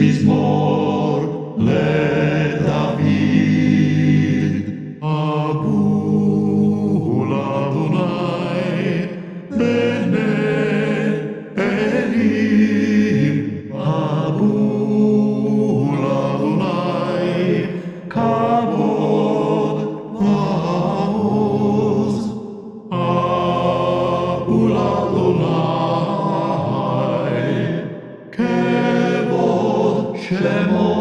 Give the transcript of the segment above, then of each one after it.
מזמור לדוד. אבו לאדוני בני אלים, אבו לאדוני כבוד ועוז. אבו לאדוני כבוד שמו,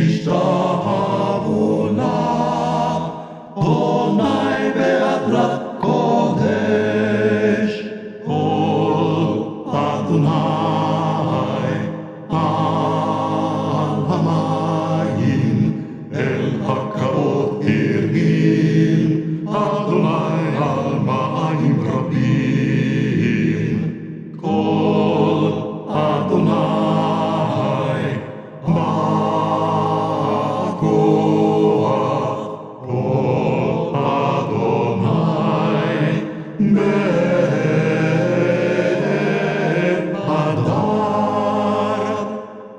השתחוו נא אדוני בהדרת קודש. קול אדוני על המים, אל הקרות הרגיל, אדוני על מים רבים. קול אדוני בכוח, קול אדוני בהדר.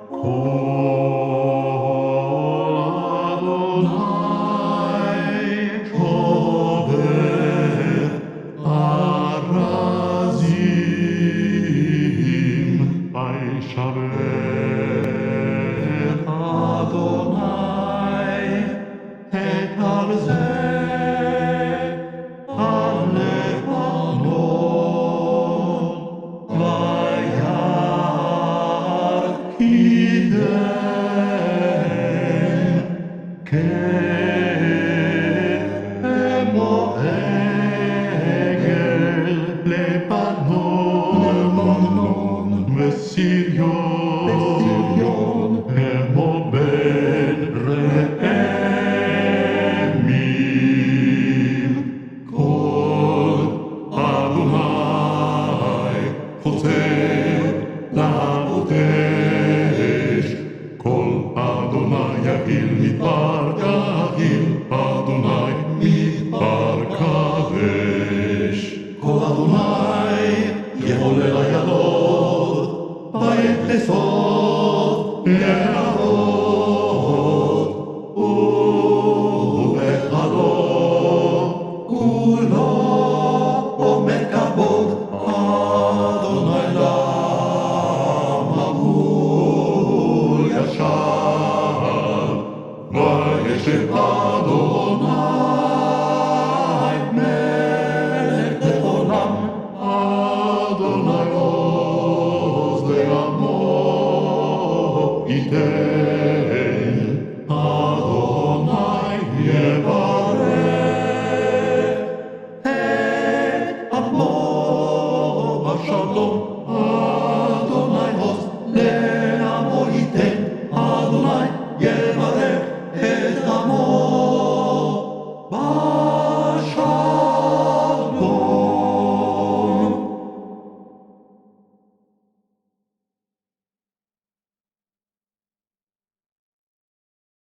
קול אדוני שובר ארזים, וישבר אדוני את ארזי הלבנון, וירקידם כמו עגל לבנון וסריון.